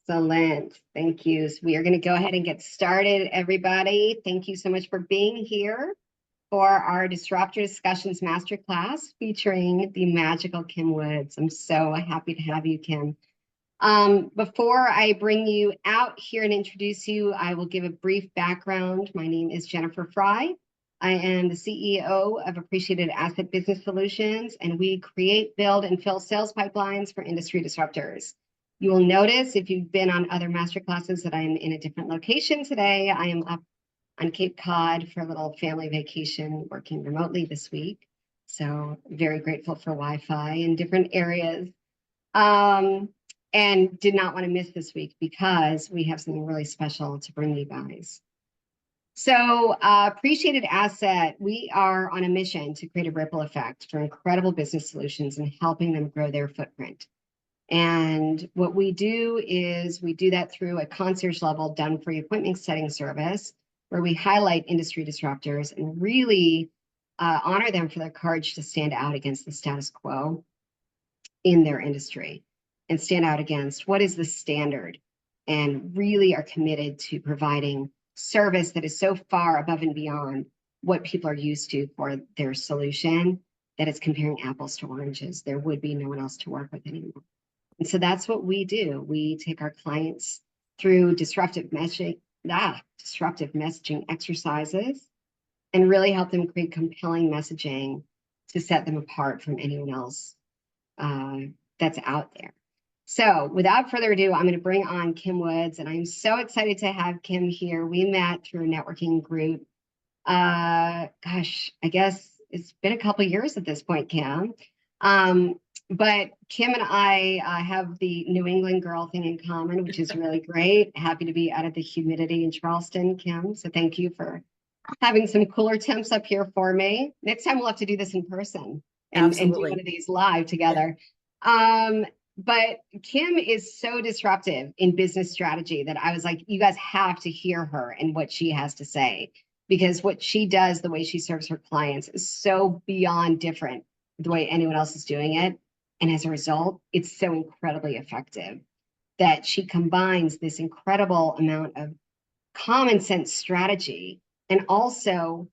Excellent. Thank you. So we are going to go ahead and get started, everybody. Thank you so much for being here for our Disruptor Discussions Masterclass featuring the magical Kim Woods. I'm so happy to have you, Kim. Before I bring you out here and introduce you, I will give a brief background. My name is Jennifer Fry. I am the CEO of Appreciated Asset Business Solutions, and we create, build, and fill sales pipelines for industry disruptors. You will notice if you've been on other masterclasses that I'm in a different location today. I am up on Cape Cod for a little family vacation, working remotely this week. So very grateful for Wi-Fi in different areas. And did not want to miss this week because we have something really special to bring you guys. So Appreciated Asset, we are on a mission to create a ripple effect for incredible business solutions and helping them grow their footprint. And what we do is we do that through a concierge level done for appointment setting service, where we highlight industry disruptors and really honor them for their courage to stand out against the status quo in their industry and stand out against what is the standard, and really are committed to providing service that is so far above and beyond what people are used to for their solution that it's comparing apples to oranges. There would be no one else to work with anymore. And so that's what we do. We take our clients through disruptive messaging exercises and really help them create compelling messaging to set them apart from anyone else that's out there. So without further ado, I'm going to bring on Kim Woods, and I'm so excited to have Kim here. We met through a networking group. Gosh, I guess it's been a couple of years at this point, Kim. But Kim and I have the New England girl thing in common, which is really great. Happy to be out of the humidity in Charleston, Kim. So thank you for having some cooler temps up here for me. Next time we'll have to do this in person and do one of these live together. But Kim is so disruptive in business strategy that I was like, you guys have to hear her and what she has to say, because what she does, the way she serves her clients, is so beyond different the way anyone else is doing it. And as a result, it's so incredibly effective that she combines this incredible amount of common sense strategy. And also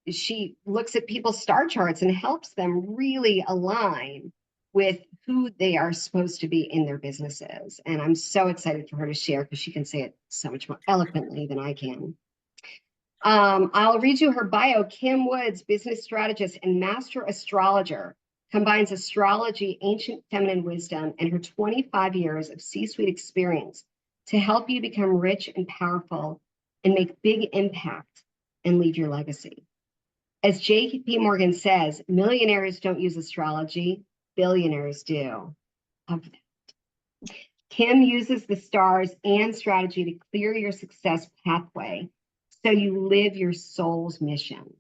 she looks at people's star charts and helps them really align with who they are supposed to be in their businesses. And I'm so excited for her to share because she can say it so much more eloquently than I can. I'll read you her bio. Kim Woods, business strategist and master astrologer, combines astrology, ancient feminine wisdom, and her 25 years of C-suite experience to help you become rich and powerful and make big impact and leave your legacy. As J.P. Morgan says, millionaires don't use astrology, billionaires do. Of that. Kim uses the stars and strategy to clear your success pathway so you live your soul's mission.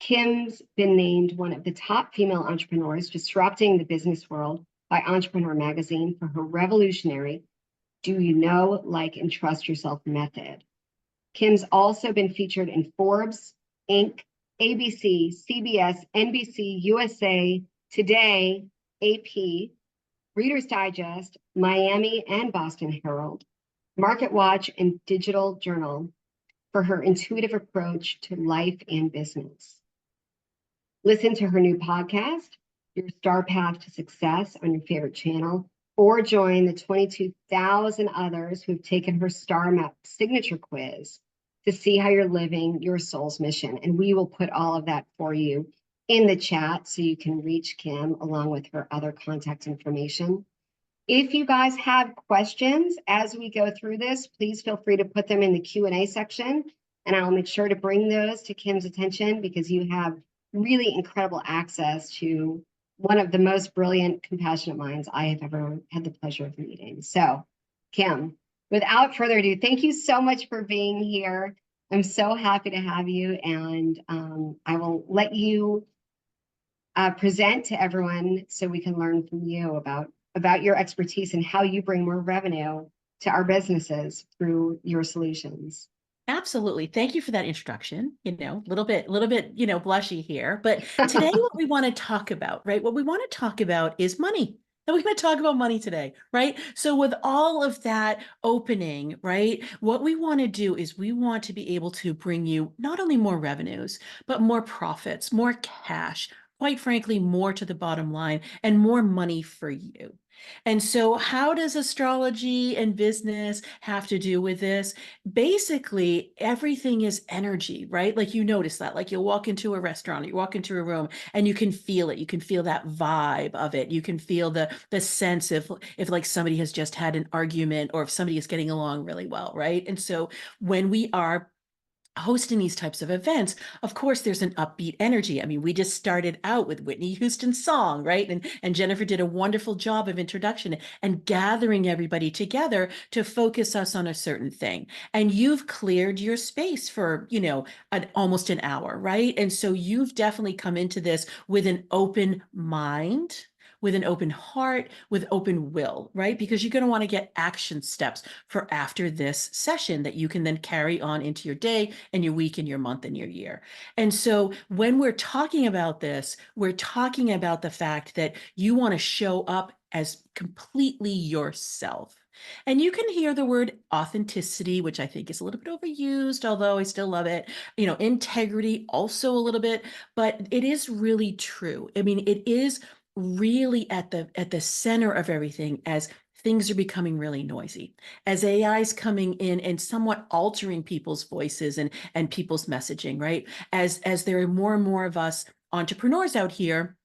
Kim's been named one of the top female entrepreneurs disrupting the business world by Entrepreneur Magazine for her revolutionary Do You Know, Like, and Trust Yourself method. Kim's also been featured in Forbes, Inc., ABC, CBS, NBC, USA, Today, AP, Reader's Digest, Miami and Boston Herald, Market Watch, and Digital Journal for her intuitive approach to life and business. Listen to her new podcast, Your Star Path to Success, on your favorite channel, or join the 22,000 others who've taken her Star Map signature quiz to see how you're living your soul's mission. And we will put all of that for you in the chat so you can reach Kim along with her other contact information. If you guys have questions as we go through this, please feel free to put them in the Q&A section, and I'll make sure to bring those to Kim's attention, because you have really incredible access to one of the most brilliant, compassionate minds I have ever had the pleasure of meeting. So, Kim, without further ado, thank you so much for being here. I'm so happy to have you, and I will let you present to everyone so we can learn from you about your expertise and how you bring more revenue to our businesses through your solutions. Absolutely. Thank you for that introduction. A little bit, blushy here, but today what we want to talk about, right? What we want to talk about is money. And we're going to talk about money today, right? So with all of that opening, right, what we want to do is we want to be able to bring you not only more revenues, but more profits, more cash, quite frankly, more to the bottom line and more money for you. And so how does astrology and business have to do with this? Basically, everything is energy, right? Like you notice that, like you'll walk into a restaurant, you walk into a room and you can feel it. You can feel that vibe of it. You can feel the sense of if like somebody has just had an argument or if somebody is getting along really well, right? And so when we are hosting these types of events, of course, there's an upbeat energy. I mean, we just started out with Whitney Houston's song, right? And Jennifer did a wonderful job of introduction and gathering everybody together to focus us on a certain thing. And you've cleared your space for, almost an hour, right? And so you've definitely come into this with an open mind, with an open heart, with open will, right? Because you're going to want to get action steps for after this session that you can then carry on into your day and your week and your month and your year. And so when we're talking about this, we're talking about the fact that you want to show up as completely yourself. And you can hear the word authenticity, which I think is a little bit overused, although I still love it. Integrity also a little bit, but it is really true. I mean, it is really at the center of everything as things are becoming really noisy, as AI is coming in and somewhat altering people's voices and people's messaging, right? As there are more and more of us entrepreneurs out here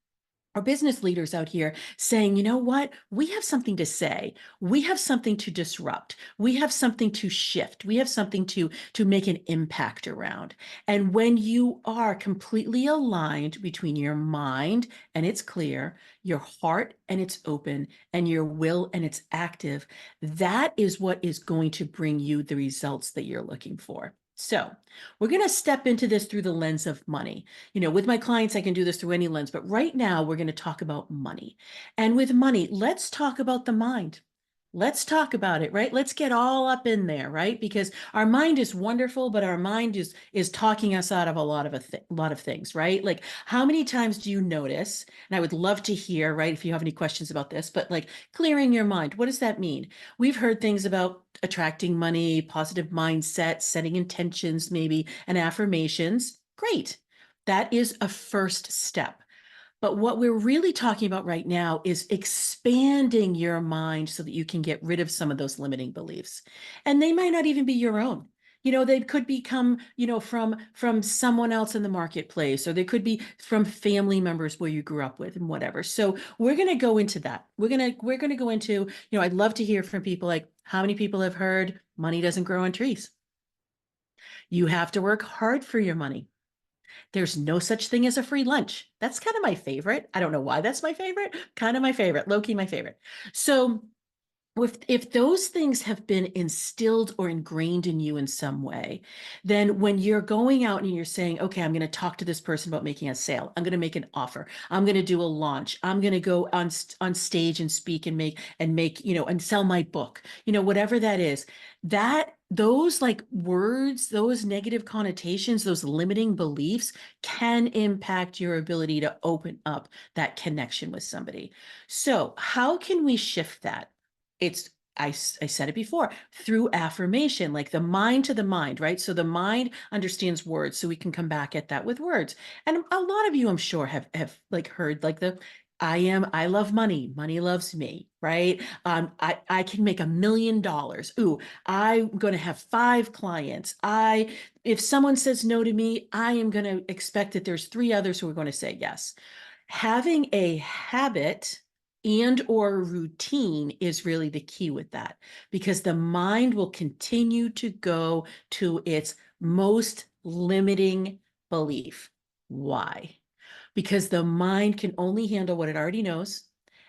our business leaders out here saying, you know what? We have something to say. We have something to disrupt. We have something to shift. We have something to make an impact around. And when you are completely aligned between your mind and it's clear, your heart and it's open, and your will and it's active, that is what is going to bring you the results that you're looking for. So we're going to step into this through the lens of money. With my clients, I can do this through any lens, but right now we're going to talk about money. And with money, let's talk about the mind. Let's talk about it, right? Let's get all up in there, right? Because our mind is wonderful, but our mind is talking us out of a lot of things, right? Like how many times do you notice, and I would love to hear, right, if you have any questions about this, but like clearing your mind, what does that mean? We've heard things about attracting money, positive mindset, setting intentions, maybe, and affirmations. Great. That is a first step. But what we're really talking about right now is expanding your mind so that you can get rid of some of those limiting beliefs. And they might not even be your own. They could become, from someone else in the marketplace, or they could be from family members where you grew up with and whatever. So we're going to go into that. We're going to go into, I'd love to hear from people like how many people have heard money doesn't grow on trees? You have to work hard for your money. There's no such thing as a free lunch. That's kind of my favorite. I don't know why that's my favorite. Kind of my favorite, low key my favorite. So if those things have been instilled or ingrained in you in some way, then when you're going out and you're saying, okay, I'm going to talk to this person about making a sale, I'm going to make an offer, I'm going to do a launch, I'm going to go on stage and speak and make and sell my book, whatever that is, that those like words, those negative connotations, those limiting beliefs can impact your ability to open up that connection with somebody. So how can we shift that? It's I said it before, through affirmation, like the mind to the mind, right? So the mind understands words, so we can come back at that with words. And a lot of you, I'm sure, have like heard like I love money, money loves me, right? I can make $1 million. Ooh, I'm going to have 5 clients. If someone says no to me, I am going to expect that there's 3 others who are going to say yes. Having a habit and or routine is really the key with that, because the mind will continue to go to its most limiting belief. Why? Because the mind can only handle what it already knows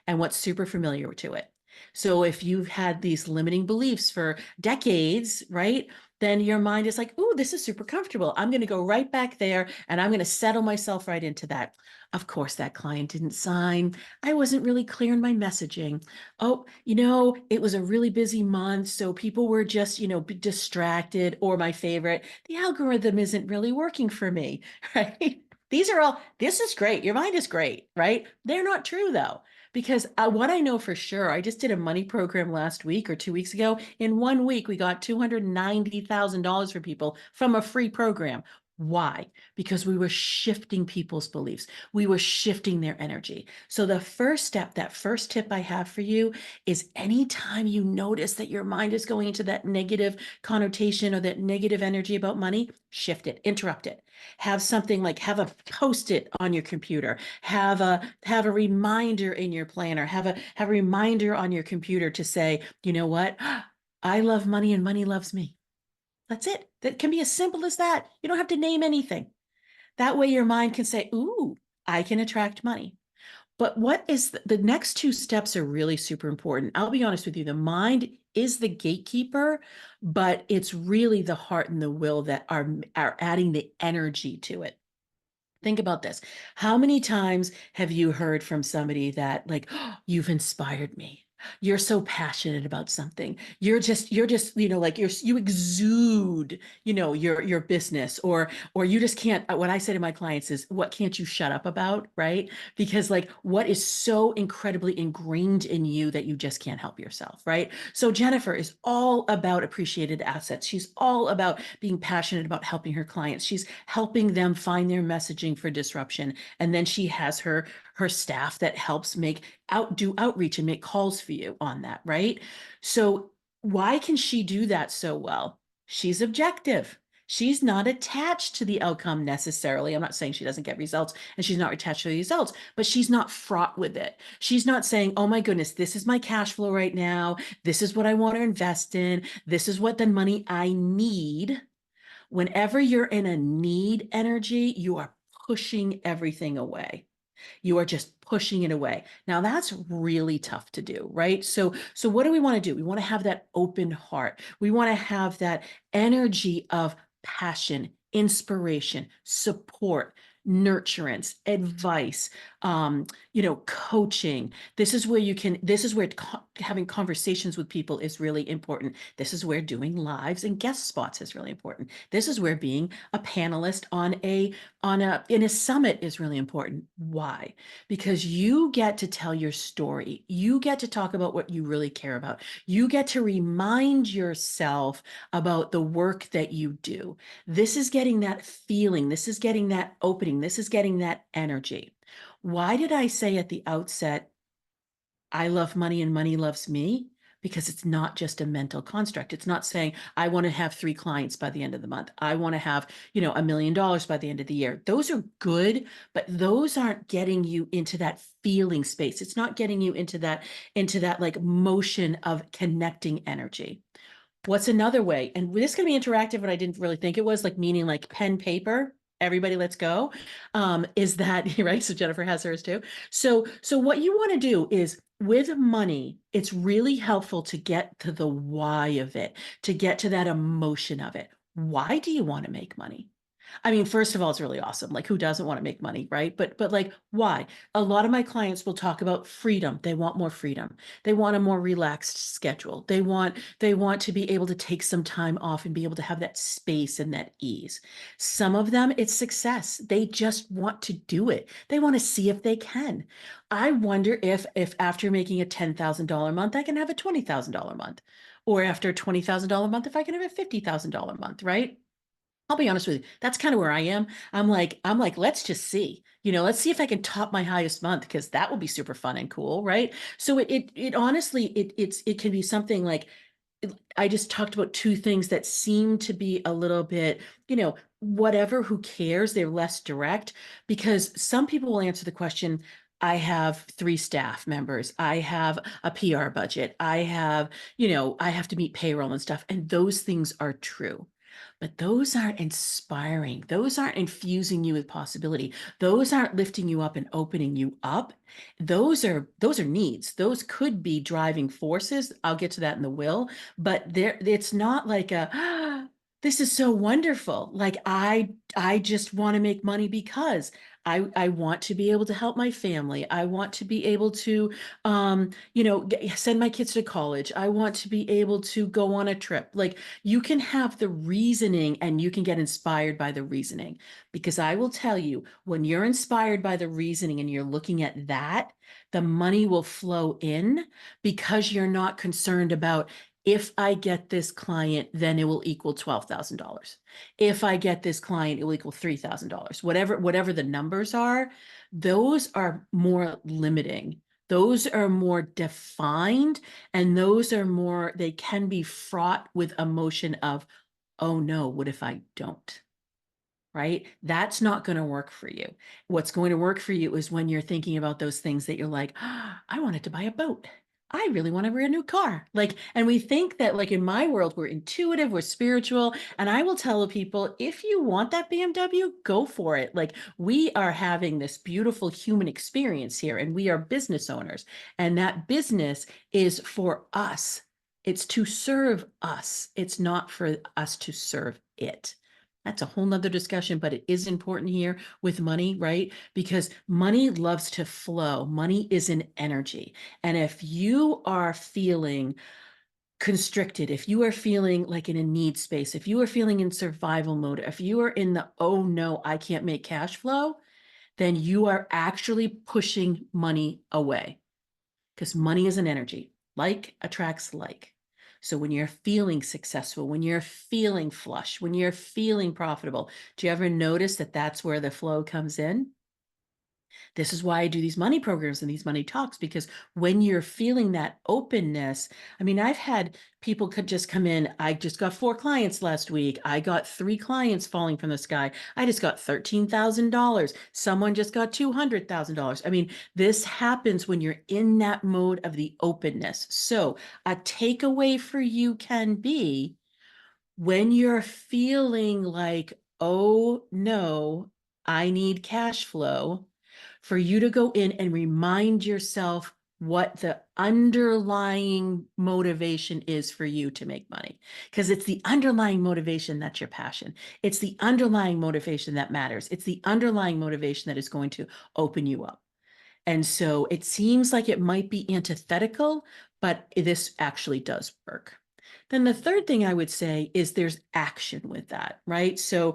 and what's super familiar to it. So if you've had these limiting beliefs for decades, right, then your mind is like, "Ooh, this is super comfortable. I'm going to go right back there and I'm going to settle myself right into that." Of course, that client didn't sign. I wasn't really clear in my messaging. Oh, it was a really busy month, so people were just, distracted. Or my favorite, the algorithm isn't really working for me, right? This is great. Your mind is great, right? They're not true though, Because what I know for sure, I just did a money program last week or 2 weeks ago. In 1 week, we got $290,000 for people from a free program. Why? Because we were shifting people's beliefs. We were shifting their energy. So the first step, that first tip I have for you is anytime you notice that your mind is going into that negative connotation or that negative energy about money, shift it, interrupt it. Have something like have a post-it on your computer, have a reminder in your planner, have a reminder on your computer to say, you know what? I love money and money loves me. That's it. That can be as simple as that. You don't have to name anything. That way your mind can say, ooh, I can attract money. But what is the next two steps are really super important. I'll be honest with you, the mind is the gatekeeper, but it's really the heart and the will that are adding the energy to it. Think about this. How many times have you heard from somebody that like, oh, you've inspired me. You're so passionate about something. You're just, like you exude, your business or you just can't, what I say to my clients is, what can't you shut up about, right? Because like what is so incredibly ingrained in you that you just can't help yourself, right? So Jennifer is all about appreciated assets. She's all about being passionate about helping her clients. She's helping them find their messaging for disruption. And then she has her staff that helps do outreach and make calls for you on that, right? So why can she do that so well? She's objective. She's not attached to the outcome necessarily. I'm not saying she doesn't get results and she's not attached to the results, but she's not fraught with it. She's not saying, oh my goodness, this is my cash flow right now. This is what I want to invest in. This is what the money I need. Whenever you're in a need energy, you are pushing everything away. You are just pushing it away. Now that's really tough to do, right? So what do we want to do? We want to have that open heart. We want to have that energy of passion, inspiration, support, nurturance, advice, coaching. This is where having conversations with people is really important. This is where doing lives and guest spots is really important. This is where being a panelist in a summit is really important. Why? Because you get to tell your story. You get to talk about what you really care about. You get to remind yourself about the work that you do. This is getting that feeling. This is getting that opening. This is getting that energy. Why did I say at the outset, I love money and money loves me? Because it's not just a mental construct. It's not saying, I want to have 3 clients by the end of the month. I want to have, $1 million by the end of the year. Those are good, but those aren't getting you into that feeling space. It's not getting you into that like motion of connecting energy. What's another way? And this can be interactive, but I didn't really think it was, like meaning like pen, paper. Everybody, let's go. Is that right? So Jennifer has hers too. So what you want to do is with money, it's really helpful to get to the why of it, to get to that emotion of it. Why do you want to make money? I mean, first of all, it's really awesome. Like, who doesn't want to make money, right? But like, why? A lot of my clients will talk about freedom. They want more freedom. They want a more relaxed schedule. They want to be able to take some time off and be able to have that space and that ease. Some of them, it's success. They just want to do it. They want to see if they can. I wonder if after making a $10,000 month, I can have a $20,000 month, or after a $20,000 month, if I can have a $50,000 month, right? I'll be honest with you. That's kind of where I am. I'm like, let's just see. Let's see if I can top my highest month because that will be super fun and cool, right? So it honestly it can be something like I just talked about 2 things that seem to be a little bit, whatever, who cares? They're less direct because some people will answer the question, I have 3 staff members. I have a PR budget. I have to meet payroll and stuff. And those things are true. But those aren't inspiring. Those aren't infusing you with possibility. Those aren't lifting you up and opening you up. Those are needs. Those could be driving forces. I'll get to that in the will, but it's not like this is so wonderful. Like I just want to make money because I want to be able to help my family. I want to be able to, send my kids to college. I want to be able to go on a trip. Like you can have the reasoning and you can get inspired by the reasoning. Because I will tell you, when you're inspired by the reasoning and you're looking at that, the money will flow in because you're not concerned about, if I get this client, then it will equal $12,000. If I get this client, it will equal $3,000. Whatever the numbers are, those are more limiting. Those are more defined, and those are more, they can be fraught with emotion of, oh no, what if I don't? Right? That's not going to work for you. What's going to work for you is when you're thinking about those things that you're like, "Ah, I wanted to buy a boat. I really want to buy a new car." Like, and we think that, like, in my world, we're intuitive, we're spiritual. And I will tell people, if you want that BMW, go for it. Like, we are having this beautiful human experience here, and we are business owners. And that business is for us. It's to serve us. It's not for us to serve it. That's a whole nother discussion, but it is important here with money, right? Because money loves to flow. Money is an energy. And if you are feeling constricted, if you are feeling like in a need space, if you are feeling in survival mode, if you are in the, oh no, I can't make cash flow, then you are actually pushing money away, because money is an energy. Like attracts like. So when you're feeling successful, when you're feeling flush, when you're feeling profitable, do you ever notice that that's where the flow comes in? This is why I do these money programs and these money talks, because when you're feeling that openness, I mean, I've had people could just come in. I just got 4 clients last week. I got 3 clients falling from the sky. I just got $13,000. Someone just got $200,000. I mean, this happens when you're in that mode of the openness. So a takeaway for you can be, when you're feeling like, oh no, I need cash flow, for you to go in and remind yourself what the underlying motivation is for you to make money. Because it's the underlying motivation that's your passion. It's the underlying motivation that matters. It's the underlying motivation that is going to open you up. And so it seems like it might be antithetical, but this actually does work. Then the third thing I would say is there's action with that, right? So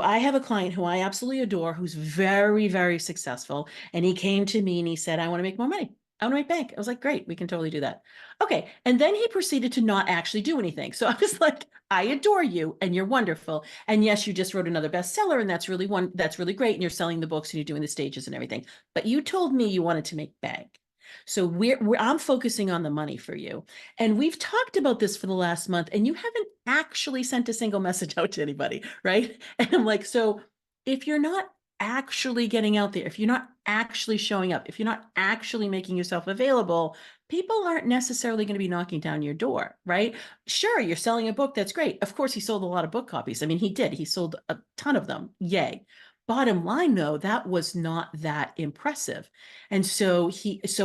I have a client who I absolutely adore, who's very, very successful. And he came to me and he said, I want to make more money. I want to make bank. I was like, great, we can totally do that. Okay. And then he proceeded to not actually do anything. So I was like, I adore you and you're wonderful. And yes, you just wrote another bestseller, and that's really great. And you're selling the books and you're doing the stages and everything. But you told me you wanted to make bank. So I'm focusing on the money for you. And we've talked about this for the last month, and you haven't actually sent a single message out to anybody, right? And I'm like, so if you're not actually getting out there, if you're not actually showing up, if you're not actually making yourself available, people aren't necessarily going to be knocking down your door, right? Sure, you're selling a book. That's great. Of course, he sold a lot of book copies. I mean, he did. He sold a ton of them. Yay. Bottom line, though, that was not that impressive. And so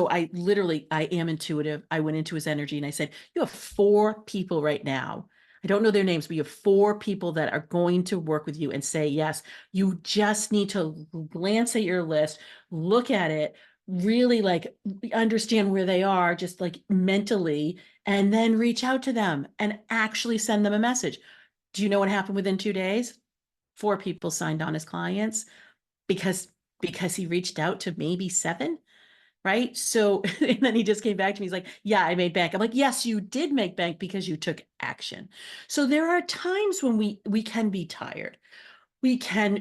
I am intuitive. I went into his energy and I said, you have 4 people right now. I don't know their names, but you have 4 people that are going to work with you and say yes. You just need to glance at your list, look at it, really like understand where they are, just like mentally, and then reach out to them and actually send them a message. Do you know what happened within 2 days? 4 people signed on as clients because he reached out to maybe 7. Right. So, and then he just came back to me. He's like, yeah, I made bank. I'm like, yes, you did make bank because you took action. So there are times when we can be tired. We can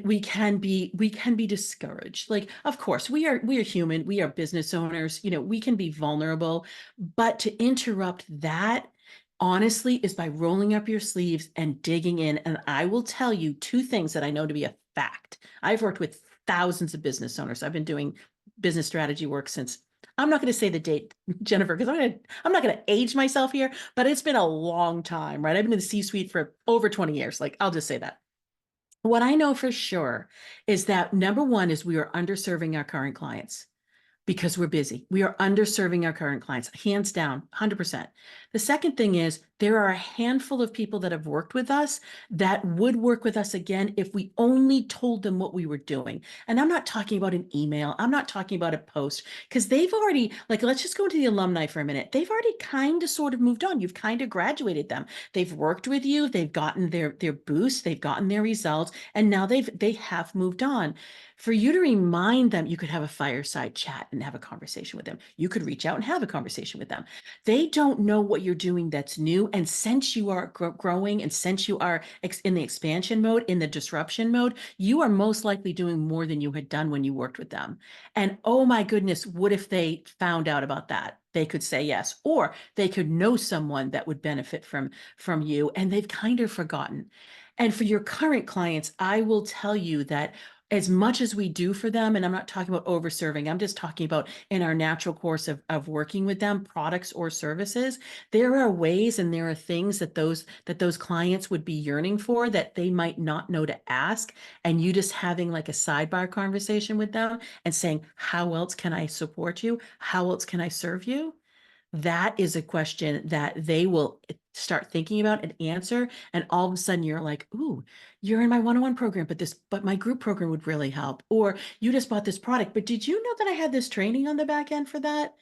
be discouraged. Like, of course, we are human. We are business owners. We can be vulnerable, but to interrupt that, honestly, is by rolling up your sleeves and digging in. And I will tell you 2 things that I know to be a fact. I've worked with thousands of business owners. I've been doing business strategy work since, I'm not going to say the date, Jennifer, because I'm not going to age myself here, but it's been a long time, right? I've been in the C-suite for over 20 years. Like, I'll just say that. What I know for sure is that number one is we are underserving our current clients because we're busy. We are underserving our current clients, hands down, 100%. The second thing is There are a handful of people that have worked with us that would work with us again if we only told them what we were doing. And I'm not talking about an email. I'm not talking about a post, because they've already, like, let's just go into the alumni for a minute. They've already kind of sort of moved on. You've kind of graduated them. They've worked with you. They've gotten their boost. They've gotten their results. And now they have moved on. For you to remind them, you could have a fireside chat and have a conversation with them. You could reach out and have a conversation with them. They don't know what you're doing that's new. And since you are growing, and since you are in the expansion mode, in the disruption mode, you are most likely doing more than you had done when you worked with them. And oh my goodness, what if they found out about that? They could say yes, or they could know someone that would benefit from you, and they've kind of forgotten. And for your current clients, I will tell you that as much as we do for them, and I'm not talking about overserving, I'm just talking about in our natural course of working with them, products or services, there are ways and there are things that those clients would be yearning for that they might not know to ask. And you just having like a sidebar conversation with them and saying, how else can I support you? How else can I serve you? That is a question that they will start thinking about and answer. And all of a sudden you're like, ooh, you're in my one-on-one program, but my group program would really help. Or you just bought this product, but did you know that I had this training on the back end for that?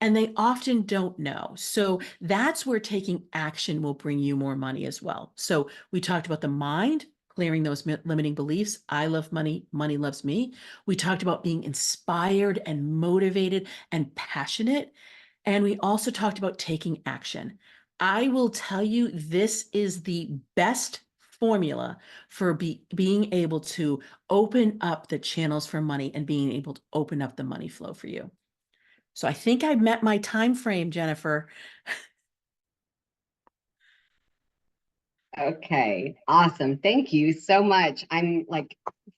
And they often don't know. So that's where taking action will bring you more money as well. So we talked about the mind, clearing those limiting beliefs. I love money. Money loves me. We talked about being inspired and motivated and passionate. And we also talked about taking action. I will tell you, this is the best formula for being able to open up the channels for money and being able to open up the money flow for you. So I think I met my time frame, Jennifer. Okay, awesome. Thank you so much. I'm like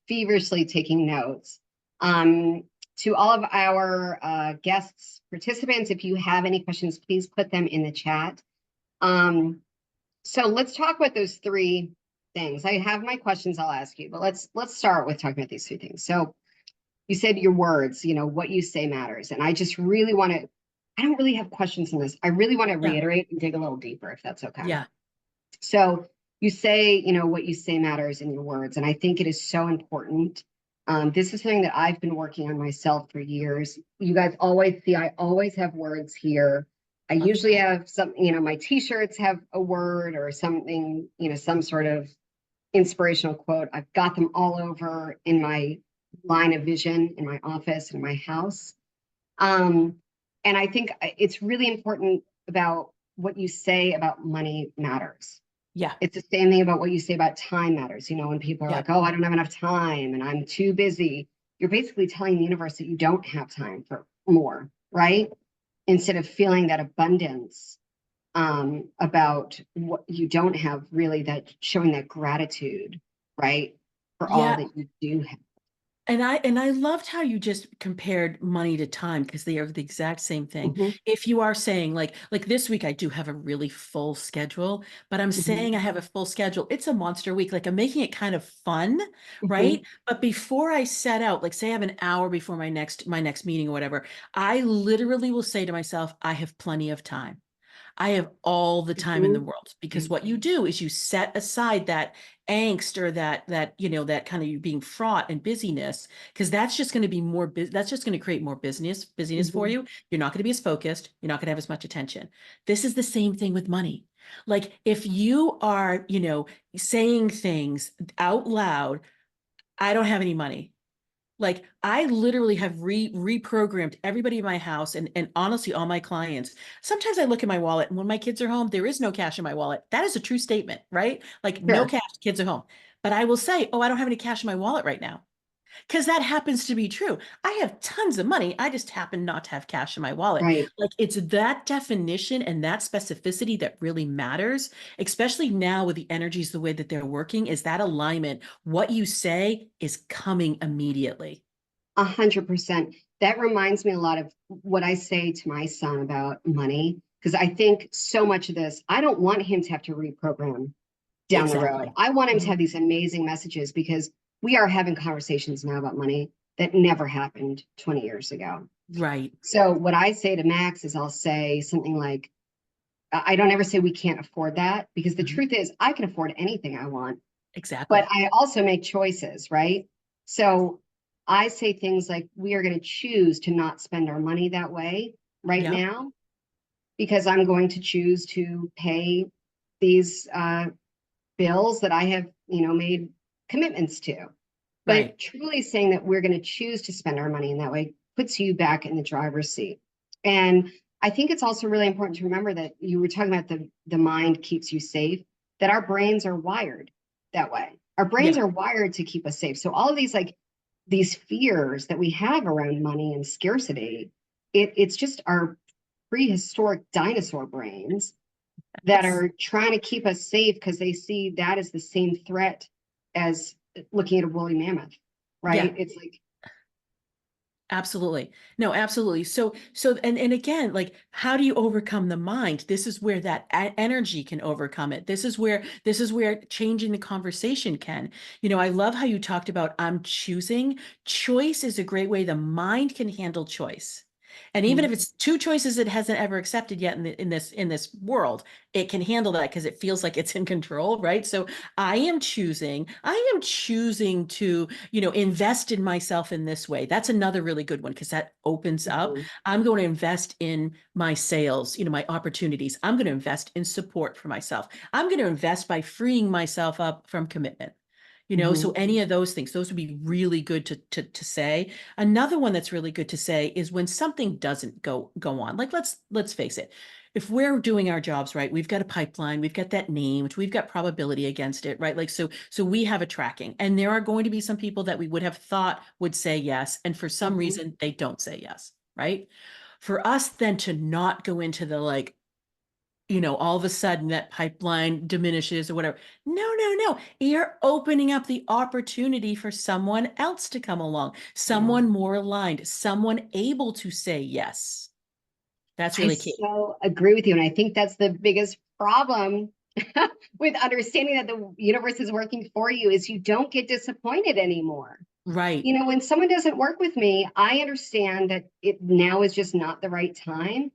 feverishly taking notes. To all of our guests, participants, if you have any questions, please put them in the chat. So let's talk about those three things. I have my questions I'll ask you, but let's start with talking about these three things. So you said your words, what you say matters. And I just really want to, I don't really have questions on this. I really want to Yeah. reiterate and dig a little deeper, if that's okay. Yeah. So you say, what you say matters in your words. And I think it is so important. This is something that I've been working on myself for years. You guys always see, I always have words here. I Love usually that. have some, my t-shirts have a word or something, some sort of inspirational quote. I've got them all over in my line of vision in my office, in my house. And I think it's really important about what you say about money matters. Yeah. It's the same thing about what you say about time matters. When people are Yeah. like, oh, I don't have enough time and I'm too busy, you're basically telling the universe that you don't have time for more, right? Instead of feeling that abundance about what you don't have, really, that showing that gratitude, right? For all Yeah. that you do have. And I loved how you just compared money to time, because they are the exact same thing. Mhm, If you are saying like this week I do have a really full schedule, but I'm mhm, saying I have a full schedule, it's a monster week. Like I'm making it kind of fun, right? mhm. But before I set out, like say I have an hour before my next meeting or whatever, I literally will say to myself, I have plenty of time. I have all the time in the Mhm. world, because what you do is you set aside that angst or that kind of you being fraught and busyness, because that's just going to be that's just going to create more busyness for Mhm. you. You're not going to be as focused. You're not going to have as much attention. This is the same thing with money. Like if you are, saying things out loud, I don't have any money. Like I literally have reprogrammed everybody in my house, and honestly all my clients. Sometimes I look at my wallet, and when my kids are home, there is no cash in my wallet. That is a true statement, right? Like no Sure. cash, kids are home. But I will say, oh, I don't have any cash in my wallet right now. Because that happens to be true. I have tons of money. I just happen not to have cash in my wallet. Right. Like it's that definition and that specificity that really matters, especially now with the energies the way that they're working, is that alignment. What you say is coming immediately. 100%. That reminds me a lot of what I say to my son about money, because I think so much of this, I don't want him to have to reprogram down the road. Exactly. I want him to have Mhm. these amazing messages because we are having conversations now about money that never happened 20 years ago. Right. So what I say to Max is I'll say something like, I don't ever say we can't afford that, because the Mhm. truth is I can afford anything I want, but Exactly. I also make choices, right? So I say things like, we are going to choose to not spend our money that way right Yep. now, because I'm going to choose to pay these bills that I have, made commitments to. Right. But truly saying that we're going to choose to spend our money in that way puts you back in the driver's seat. And I think it's also really important to remember that you were talking about the mind keeps you safe, that our brains are wired that way. Our brains Yeah. are wired to keep us safe. So all of these fears that we have around money and scarcity, it's just our prehistoric dinosaur brains that Yes. are trying to keep us safe, because they see that as the same threat as looking at a woolly mammoth, Yeah. right? It's like, Absolutely. No, absolutely. So, and again, like, how do you overcome the mind? This is where that energy can overcome it. This is where changing the conversation can. I love how you talked about I'm choosing. Choice is a great way the mind can handle choice. And even if mhm, it's two choices it hasn't ever accepted yet in this world, it can handle that because it feels like it's in control, right? So I am choosing to invest in myself in this way. That's another really good one because that opens up. mhm, I'm going to invest in my sales, my opportunities. I'm going to invest in support for myself. I'm going to invest by freeing myself up from commitment. So mhm, any of those things, those would be really good to say. Another one that's really good to say is when something doesn't go on. Like let's face it, if we're doing our jobs right, we've got a pipeline, we've got that named, we've got probability against it, right? Like so we have a tracking, and there are going to be some people that we would have thought would say yes, and for some mhm. reason they don't say yes, right? For us then to not go into the like, all of a sudden that pipeline diminishes or whatever. No, no, no. You're opening up the opportunity for someone else to come along, Yeah. someone more aligned, someone able to say yes. That's I really key. so agree with you. And I think that's the biggest problem with understanding that the universe is working for you, is you don't get disappointed anymore. Right. When someone doesn't work with me, I understand that it now is just not the right time.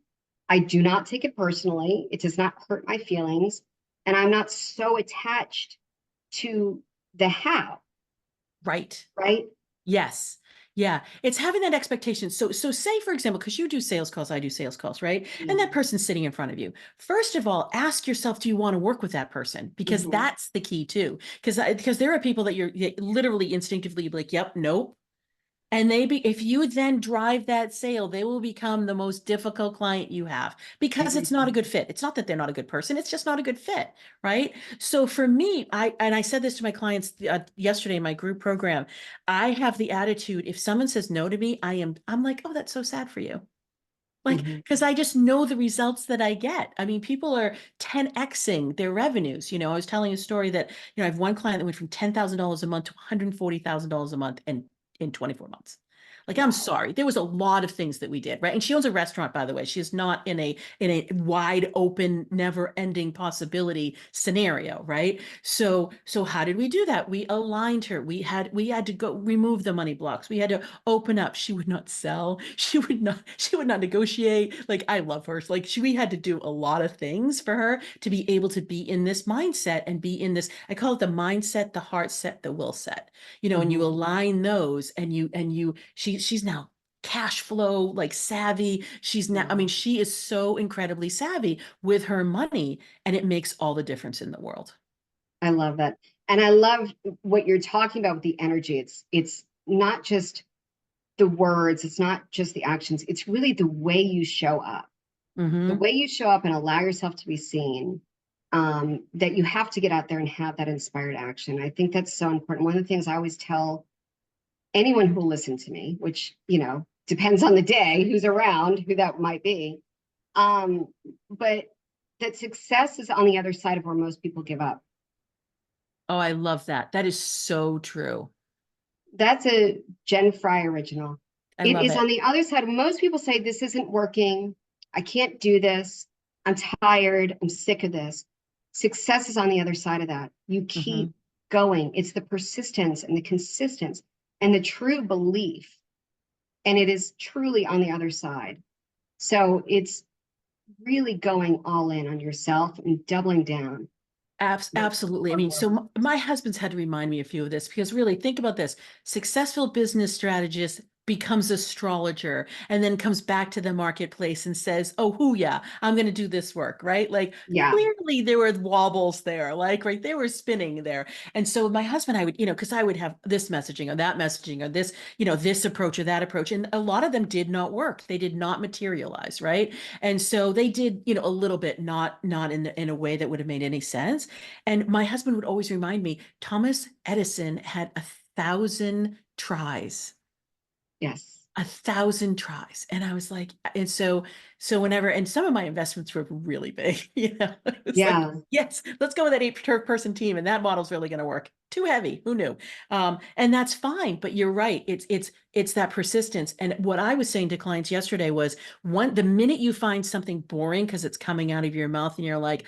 I do not take it personally. It does not hurt my feelings. And I'm not so attached to the how, Right. right? Yes. Yeah. It's having that expectation. So say, for example, because you do sales calls, I do sales calls, right? And that Yeah. person's sitting in front of you. First of all, ask yourself, do you want to work with that person? Because Mhm. that's the key too. Because there are people that you literally instinctively be like, yep, nope. And if you then drive that sale, they will become the most difficult client you have because Every it's not a time. good fit. It's not that they're not a good person. It's just not a good fit. Right. So for me, I said this to my clients yesterday in my group program. I have the attitude, if someone says no to me, I'm like, oh, that's so sad for you. Like, Mhm. because I just know the results that I get. I mean, people are 10xing their revenues. I was telling a story that, I have one client that went from $10,000 a month to $140,000 a month in 24 months. Like, I'm Wow. sorry. There was a lot of things that we did, right? And she owns a restaurant, by the way. She is not in a wide open, never-ending possibility scenario, right? So how did we do that? We aligned her. We had to go remove the money blocks. We had to open up. She would not sell. She would not negotiate. Like, I love her. Like, we had to do a lot of things for her to be able to be in this mindset and be in this, I call it the mindset, the heart set, the will set. And you Mhm. align those, she's now cash flow like savvy. She's now, I mean, Wow. she is so incredibly savvy with her money, and it makes all the difference in the world. I love that. And I love what you're talking about with the energy. It's not just the words, it's not just the actions, it's really the way you show up. The Mm-hmm. way you show up and allow yourself to be seen, that you have to get out there and have that inspired action. I think that's so important. One of the things I always tell anyone who will listen to me, which, depends on the day, who's around, who that might be, um, but that success is on the other side of where most people give up. Oh, I love that. That is so true. That's a Jen Fry original. I It love is it. on the other side. Most people say, this isn't working. I can't do this. I'm tired. I'm sick of this. Success is on the other side of that. You Mm-hmm. keep going. It's the persistence and the consistency and the true belief. And it is truly on the other side. So it's really going all in on yourself and doubling down. Makes Absolutely. I more mean, so work. my husband's had to remind me a few of this because really think about this. Successful business strategist becomes astrologer and then comes back to the marketplace and says, "Oh, hoo yeah, I'm going to do this work," right? Like Yeah. clearly there were wobbles there, like right, they were spinning there. And so my husband, I would, because I would have this messaging or that messaging or this, this approach or that approach. And a lot of them did not work. They did not materialize, right? And so they did, a little bit, not in a way that would have made any sense. And my husband would always remind me, Thomas Edison had 1,000 tries. Yes. 1,000 tries. And I was like, and so whenever, and some of my investments were really big, it's like, Yeah. yes, let's go with that 8 person team. And that model's really going to work. Too heavy. Who knew? And that's fine. But you're right. It's that persistence. And what I was saying to clients yesterday was the minute you find something boring because it's coming out of your mouth and you're like,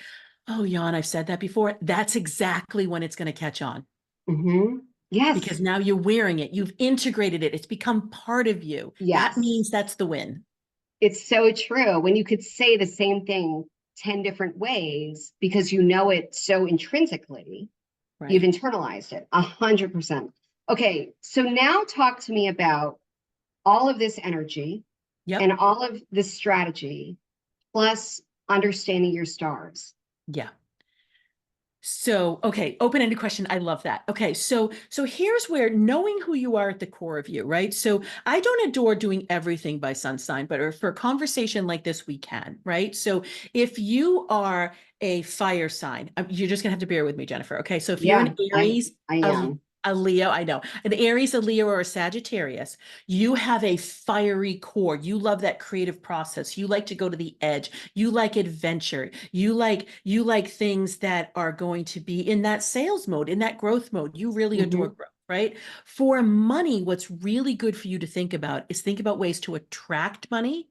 oh, Jan, I've said that before. That's exactly when it's going to catch on Hmm. Yes. because now you're wearing it. You've integrated it. It's become part of you. That Yes. means that's the win. It's so true. When you could say the same thing 10 different ways because you know it so intrinsically, you've Right. internalized it 100%. Okay. So now talk to me about all of this energy and Yep. all of this strategy plus understanding your stars. Yeah. So, okay, open-ended question. I love that. Okay, so here's where knowing who you are at the core of you, right? So I don't adore doing everything by sun sign, but for a conversation like this, we can, right? So if you are a fire sign, you're just gonna have to bear with me, Jennifer. Okay, so if you're Yeah, an Aries, I a, am. a Leo, I know, an Aries, a Leo, or a Sagittarius, you have a fiery core. You love that creative process. You like to go to the edge. You like adventure. You like things that are going to be in that sales mode, in that growth mode. You really adore Hmm. growth, right? For money, what's really good for you to think about is think about ways to attract money.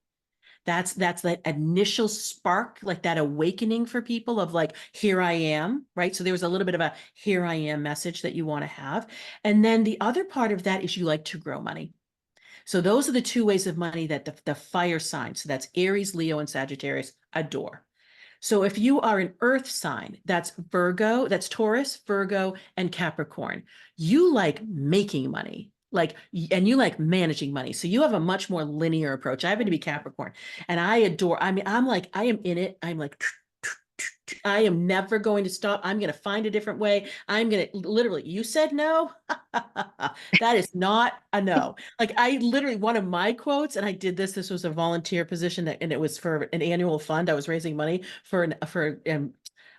That's that initial spark, like that awakening for people of like, here I am, right? So there was a little bit of a here I am message that you want to have. And then the other part of that is you like to grow money. So those are the two ways of money that the fire signs, so that's Aries, Leo, and Sagittarius, adore. So if you are an earth sign, that's Virgo, that's Taurus, Virgo, and Capricorn. You like making money. And you like managing money. So you have a much more linear approach. I happen to be Capricorn and I adore, I mean, I'm like, I am in it. I'm like, I am never going to stop. I'm going to find a different way. I'm going to literally, you said no. That is not a no. Like I literally, one of my quotes, and I did this was a volunteer position and it was for an annual fund. I was raising money for a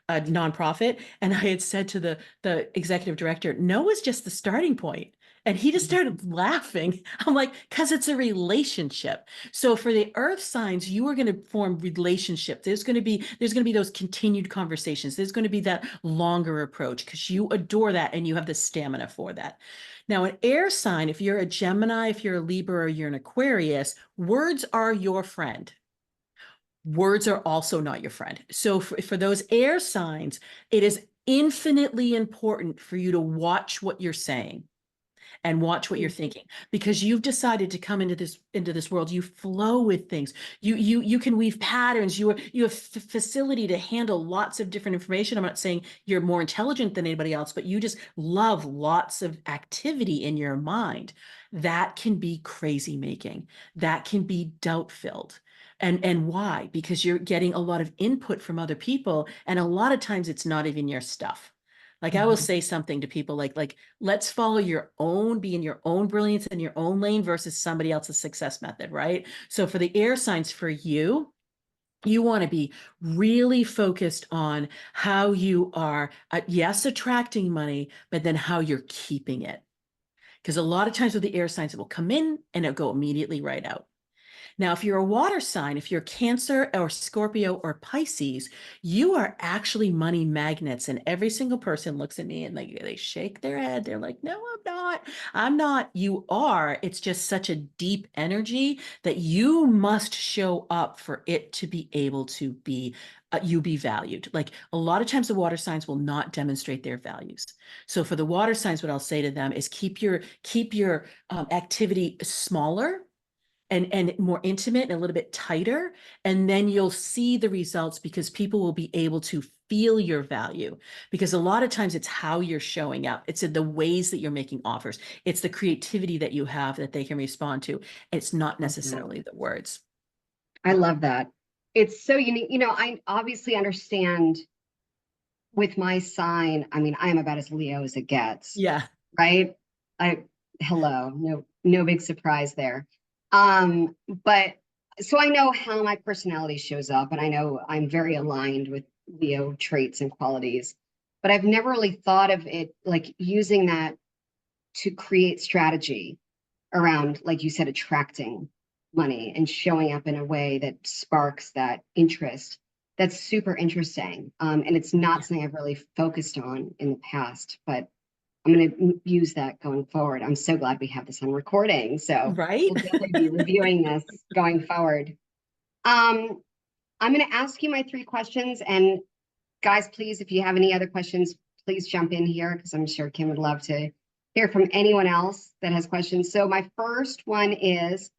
nonprofit. And I had said to the executive director, no is just the starting point. And he just started laughing. I'm like, because it's a relationship. So for the earth signs, you are going to form relationship. There's going to be those continued conversations. There's going to be that longer approach because you adore that and you have the stamina for that. Now, an air sign, if you're a Gemini, if you're a Libra, or you're an Aquarius, words are your friend. Words are also not your friend. So for those air signs, it is infinitely important for you to watch what you're saying and watch what you're thinking because you've decided to come into this world. You flow with things. You can weave patterns. You have facility to handle lots of different information. I'm not saying you're more intelligent than anybody else, but you just love lots of activity in your mind. That can be crazy making. That can be doubt filled. And why? Because you're getting a lot of input from other people, and a lot of times it's not even your stuff. Like I will Hmm. say something to people like let's follow your own, be in your own brilliance in your own lane versus somebody else's success method, right? So for the air signs for you want to be really focused on how you are, yes, attracting money, but then how you're keeping it. Because a lot of times with the air signs, it will come in and it'll go immediately right out. Now, if you're a water sign, if you're Cancer or Scorpio or Pisces, you are actually money magnets. And every single person looks at me and they shake their head. They're like, no, I'm not. I'm not. You are. It's just such a deep energy that you must show up for it to be able to be you be valued. Like a lot of times the water signs will not demonstrate their values. So for the water signs, what I'll say to them is keep your activity smaller and more intimate and a little bit tighter. And then you'll see the results because people will be able to feel your value. Because a lot of times it's how you're showing up. It's in the ways that you're making offers. It's the creativity that you have that they can respond to. It's not Love that. necessarily the words. I love that. It's so unique. I obviously understand with my sign. I mean, I'm about as Leo as it gets, Yeah. right? I hello, no big surprise there. But so I know how my personality shows up, and I know I'm very aligned with Leo traits and qualities, but I've never really thought of it like using that to create strategy around, like you said, attracting money and showing up in a way that sparks that interest. That's super interesting. And it's not Yeah. something I've really focused on in the past, but I'm going to use that going forward. I'm so glad we have this on recording. So Right? we'll definitely be reviewing this going forward. Um, I'm going to ask you my 3 questions. And guys, please, if you have any other questions, please jump in here because I'm sure Kim would love to hear from anyone else that has questions. So my first one is,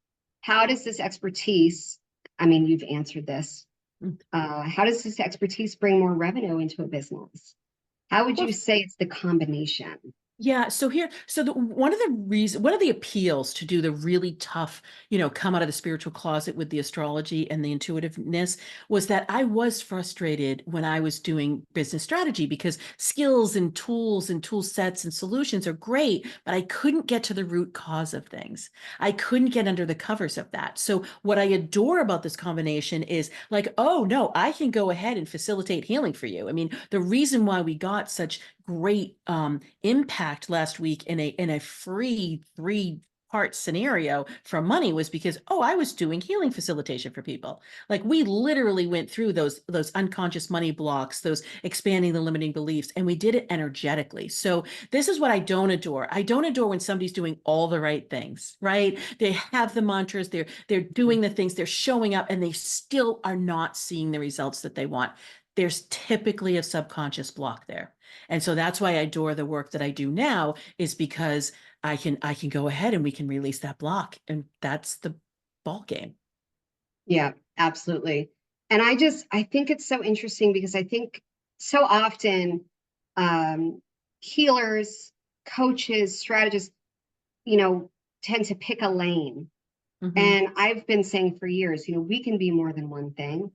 how does this expertise, I mean, you've answered this. How does this expertise bring more revenue into a business? How would Well, you say it's the combination? yeah, so one of the reasons, one of the appeals to do the really tough, come out of the spiritual closet with the astrology and the intuitiveness was that I was frustrated when I was doing business strategy because skills and tool sets and solutions are great, but I couldn't get to the root cause of things. I couldn't get under the covers of that. So what I adore about this combination is like, oh no, I can go ahead and facilitate healing for you. I mean, the reason why we got such great impact last week in a free 3-part scenario from money was because, oh, I was doing healing facilitation for people. Like we literally went through those unconscious money blocks, those expanding the limiting beliefs, and we did it energetically. So this is what I don't adore. I don't adore when somebody's doing all the right things, right? They have the mantras, they're doing the things, they're showing up, and they still are not seeing the results that they want. There's typically a subconscious block there. And so that's why I adore the work that I do now, is because I can go ahead and we can release that block. And that's the ball game. Yeah, absolutely. And I think it's so interesting because I think so often um, healers, coaches, strategists, you know, tend to pick a lane. Hmm. And I've been saying for years, we can be more than one thing.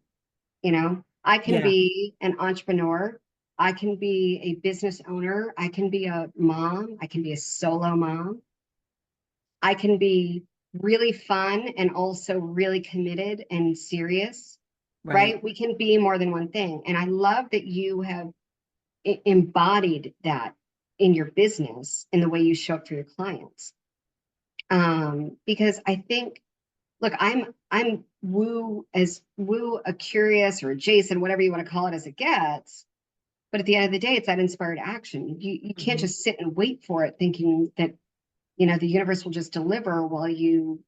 I can Yeah, be an entrepreneur. I can be a business owner. I can be a mom. I can be a solo mom. I can be really fun and also really committed and serious, right. right? We can be more than one thing. And I love that you have embodied that in your business in the way you show up for your clients. Because I think, look, I'm woo a curious or adjacent, whatever you want to call it as it gets. But at the end of the day, it's that inspired action. You can't Mhm. just sit and wait for it thinking that, the universe will just deliver while you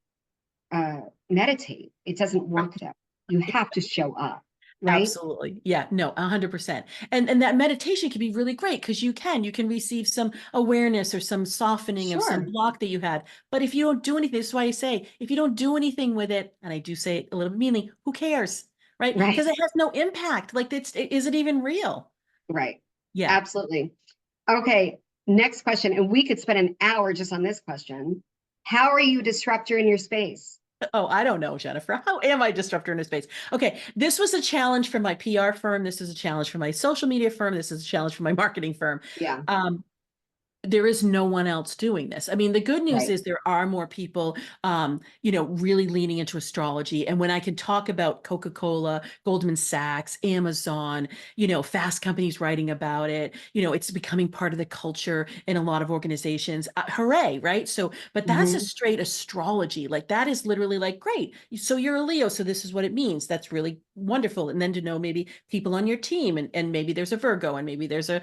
uh, meditate. It doesn't work that way. You have to show up, right? Absolutely. Yeah, no, 100%. And that meditation can be really great because you can receive some awareness or some softening of some Sure. block that you had. But if you don't do anything, this is why I say, if you don't do anything with it, and I do say it a little bit meanly, who cares? Right? Right. Because it has no impact. Like is it even real? Right. Yeah. Absolutely. Okay. Next question. And we could spend an hour just on this question. How are you a disruptor in your space? Oh, I don't know, Jennifer. How am I a disruptor in a space? Okay, this was a challenge for my PR firm. This is a challenge for my social media firm. This is a challenge for my marketing firm. Yeah. Um, there is no one else doing this. I mean, the good news Right. is there are more people, really leaning into astrology. And when I can talk about Coca-Cola, Goldman Sachs, Amazon, fast companies writing about it, it's becoming part of the culture in a lot of organizations. Hooray, right? So, but that's a Hmm. straight astrology. Like that is literally like, great. So you're a Leo. So this is what it means. That's really wonderful. And then to know maybe people on your team and maybe there's a Virgo and maybe there's a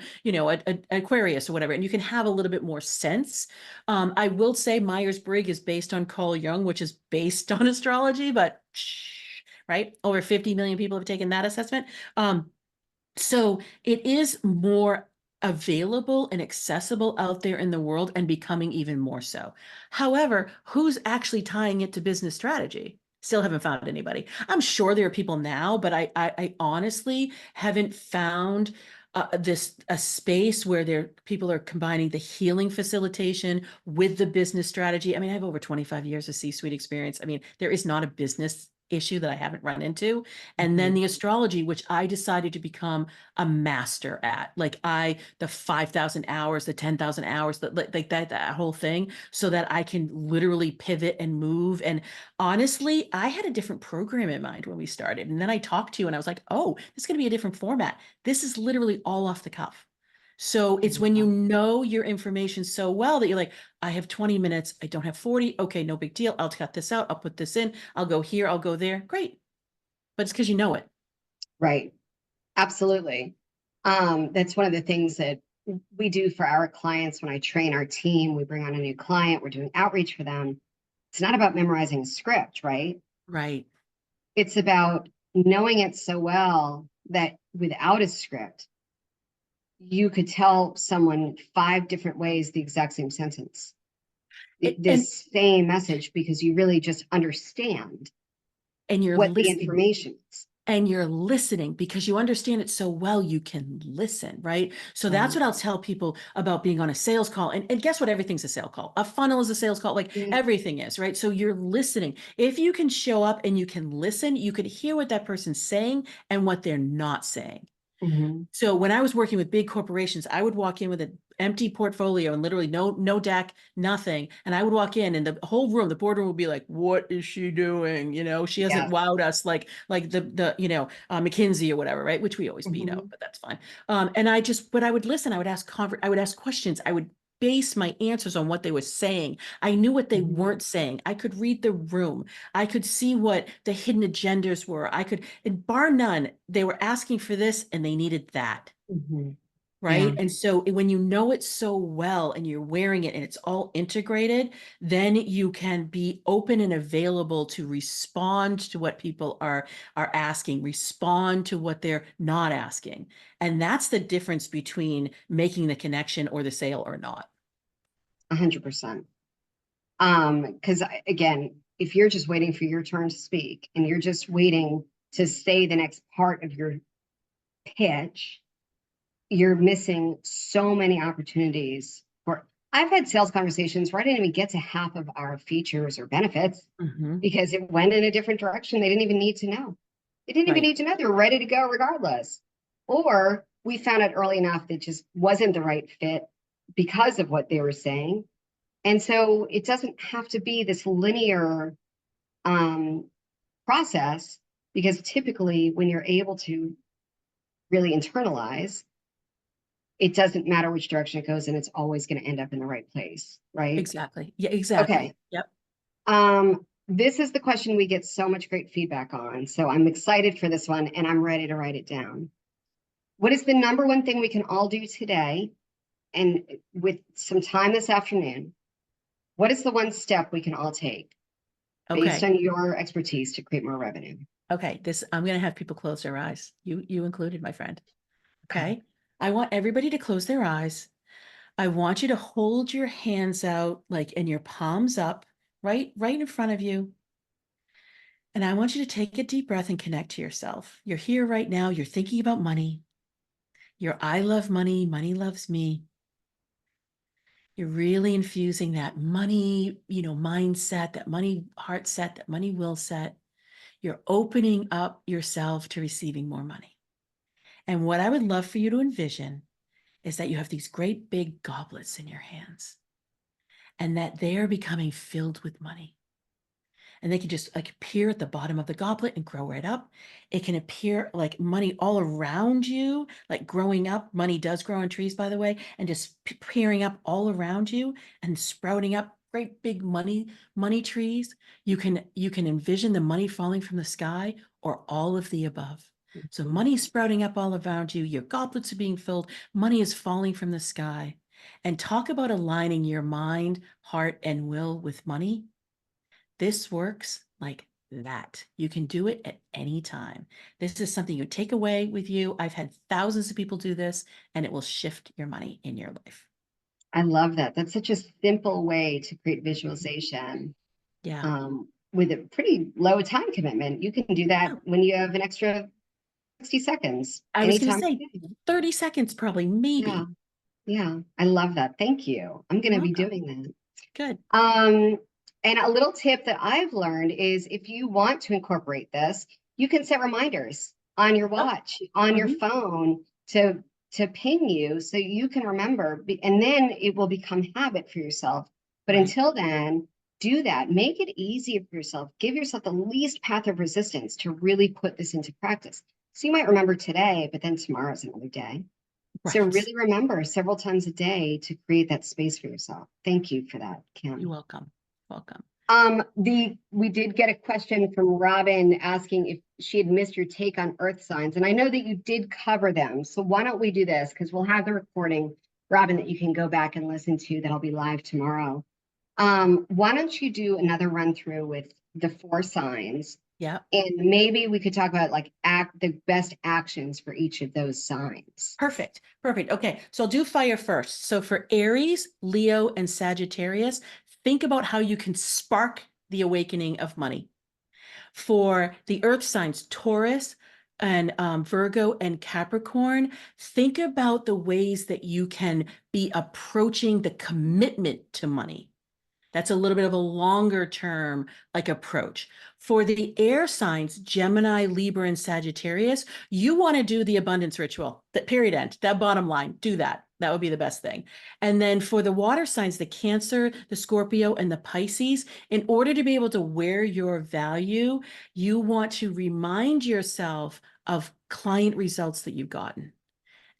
Aquarius or whatever, and you can have a little bit more sense. I will say Myers-Briggs is based on Carl Jung, which is based on astrology, but right, over 50 million people have taken that assessment. So it is more available and accessible out there in the world and becoming even more so. However, who's actually tying it to business strategy? Still haven't found anybody. I'm sure there are people now, but I honestly haven't found this a space where people are combining the healing facilitation with the business strategy. I mean, I have over 25 years of C-suite experience. I mean, there is not a business issue that I haven't run into. And then Mhm. the astrology, which I decided to become a master at, the 5,000 hours, the 10,000 hours, that whole thing, so that I can literally pivot and move. And honestly, I had a different program in mind when we started. And then I talked to you and I was like, oh, this is going to be a different format. This is literally all off the cuff. So I it's love when you that. know your information so well that you're like, I have 20 minutes. I don't have 40. Okay, no big deal. I'll cut this out. I'll put this in. I'll go here. I'll go there. Great. But it's because you know it. Right. Absolutely. That's one of the things that we do for our clients when I train our team. We bring on a new client, we're doing outreach for them. It's not about memorizing a script, right? Right. It's about knowing it so well that without a script, you could tell someone 5 different ways the exact same sentence, And this same message, because you really just understand and you're what the listening. information is. And you're listening because you understand it so well, you can listen, right? So that's Right. what I'll tell people about being on a sales call. And guess what? Everything's a sales call. A funnel is a sales call, like Yeah. everything is, right? So you're listening. If you can show up and you can listen, you can hear what that person's saying and what they're not saying. Mhm. So when I was working with big corporations, I would walk in with an empty portfolio and literally no deck, nothing. And I would walk in and the whole room, the boardroom would be like, what is she doing? You know, she hasn't Yeah. wowed us like the McKinsey or whatever, right? Which we always beat out, Mhm. but that's fine. But I would listen, I would ask questions. I would base my answers on what they were saying. I knew what they Mhm. weren't saying. I could read the room. I could see what the hidden agendas were. And bar none, they were asking for this and they needed that. Mhm. Right. Yeah. And so when you know it so well and you're wearing it and it's all integrated, then you can be open and available to respond to what people are asking, respond to what they're not asking. And that's the difference between making the connection or the sale or not. 100%. Because again, if you're just waiting for your turn to speak and you're just waiting to say the next part of your pitch, you're missing so many opportunities for. I've had sales conversations where I didn't even get to half of our features or benefits Mhm. because it went in a different direction. They didn't even need to know. They didn't even Right. need to know. They were ready to go regardless. Or we found out early enough that it just wasn't the right fit because of what they were saying. And so it doesn't have to be this linear um, process, because typically when you're able to really internalize, it doesn't matter which direction it goes and it's always going to end up in the right place, right? Exactly. Yeah, Okay. exactly. Yep. This is the question we get so much great feedback on. So I'm excited for this one and I'm ready to write it down. What is the number one thing we can all do today? And with some time this afternoon, what is the one step we can all take based Okay. on your expertise to create more revenue? Okay. I'm going to have people close their eyes. You included, my friend. Okay. Okay. I want everybody to close their eyes. I want you to hold your hands out like and your palms up, right in front of you. And I want you to take a deep breath and connect to yourself. You're here right now. You're thinking about money. I love money. Money loves me. You're really infusing that money, mindset, that money heart set, that money will set. You're opening up yourself to receiving more money. And what I would love for you to envision is that you have these great big goblets in your hands and that they are becoming filled with money. And they can just like appear at the bottom of the goblet and grow right up. It can appear like money all around you, like growing up. Money does grow on trees, by the way, and just appearing up all around you and sprouting up great big money trees. You can envision the money falling from the sky or all of the above. So money is sprouting up all around you. Your goblets are being filled. Money is falling from the sky. And talk about aligning your mind, heart, and will with money. This works like that. You can do it at any time. This is something you take away with you. I've had thousands of people do this, and it will shift your money in your life. I love that. That's such a simple way to create visualization Yeah. with a pretty low time commitment. You can do that Oh, when you have an extra 60 seconds I was going to anytime of say the day. 30 seconds, probably, Yeah, maybe. yeah. I love that. Thank you. I'm going You're to be welcome. doing that. Good. Um, and a little tip that I've learned is if you want to incorporate this, you can set reminders on your Oh, watch, on your mhm. phone to ping you so you can remember, and then it will become habit for yourself. But Right. until then, do that. Make it easier for yourself. Give yourself the least path of resistance to really put this into practice. So you might remember today, but then tomorrow's another day. So Right. really remember several times a day to create that space for yourself. Thank you for that, You're Kim. welcome. Welcome. We did get a question from Robin asking if she had missed your take on earth signs, and I know that you did cover them. So why don't we do this? Because we'll have the recording, Robin, that you can go back and listen to that'll be live tomorrow. Why don't you do another run through with the four signs, Yeah. and maybe we could talk about like the best actions for each of those signs. Perfect. Perfect. Okay. So I'll do fire first. So for Aries, Leo, and Sagittarius, think about how you can spark the awakening of money. For the earth signs, Taurus and Virgo and Capricorn, think about the ways that you can be approaching the commitment to money. That's a little bit of a longer term like approach. For the air signs, Gemini, Libra, and Sagittarius, you want to do the abundance ritual, that period end, that bottom line, do that. That would be the best thing. And then for the water signs, the Cancer, the Scorpio, and the Pisces, in order to be able to wear your value, you want to remind yourself of client results that you've gotten.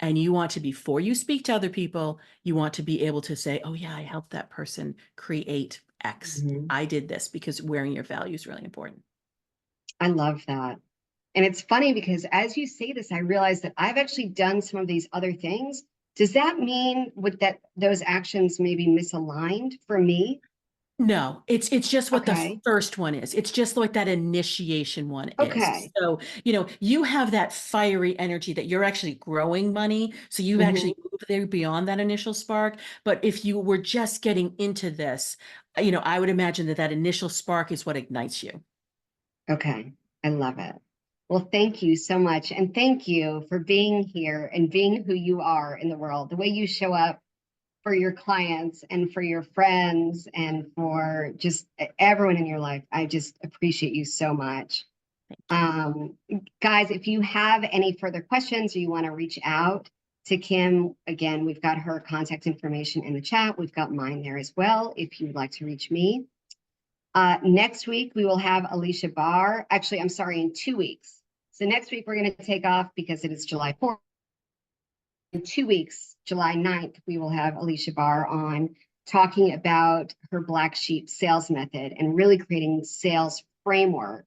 And you want to, before you speak to other people, you want to be able to say, oh, yeah, I helped that person create X. Mhm. I did this, because wearing your value is really important. I love that. And it's funny because as you say this, I realize that I've actually done some of these other things. Does that mean with that those actions may be misaligned for me? No, it's just what the Okay. first one is. It's just like that initiation one is. Okay. So, you have that fiery energy that you're actually growing money. So you've Hmm. actually moved there beyond that initial spark. But if you were just getting into this, I would imagine that that initial spark is what ignites you. Okay. I love it. Well, thank you so much. And thank you for being here and being who you are in the world, the way you show up for your clients and for your friends and for just everyone in your life. I just appreciate you so much. Thank you. Um, Guys, if you have any further questions or you want to reach out to Kim, again, we've got her contact information in the chat. We've got mine there as well if you would like to reach me. Next week, we will have Alicia Barr. Actually, I'm sorry, in 2 weeks. So next week, we're going to take off because it is July 4th. In 2 weeks, July 9th, we will have Alicia Barr on talking about her black sheep sales method and really creating sales framework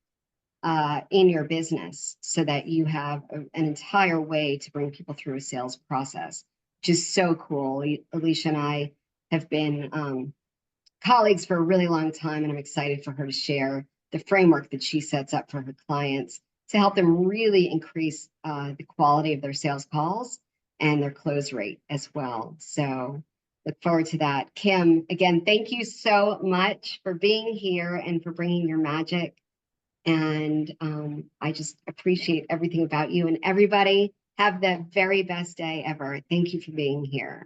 in your business so that you have an entire way to bring people through a sales process. Just so cool. Alicia and I have been colleagues for a really long time, and I'm excited for her to share the framework that she sets up for her clients to help them really increase the quality of their sales calls and their close rate as well. So look forward to that. Kim, again, thank you so much for being here and for bringing your magic. And I just appreciate everything about you, and everybody have the very best day ever. Thank you for being here.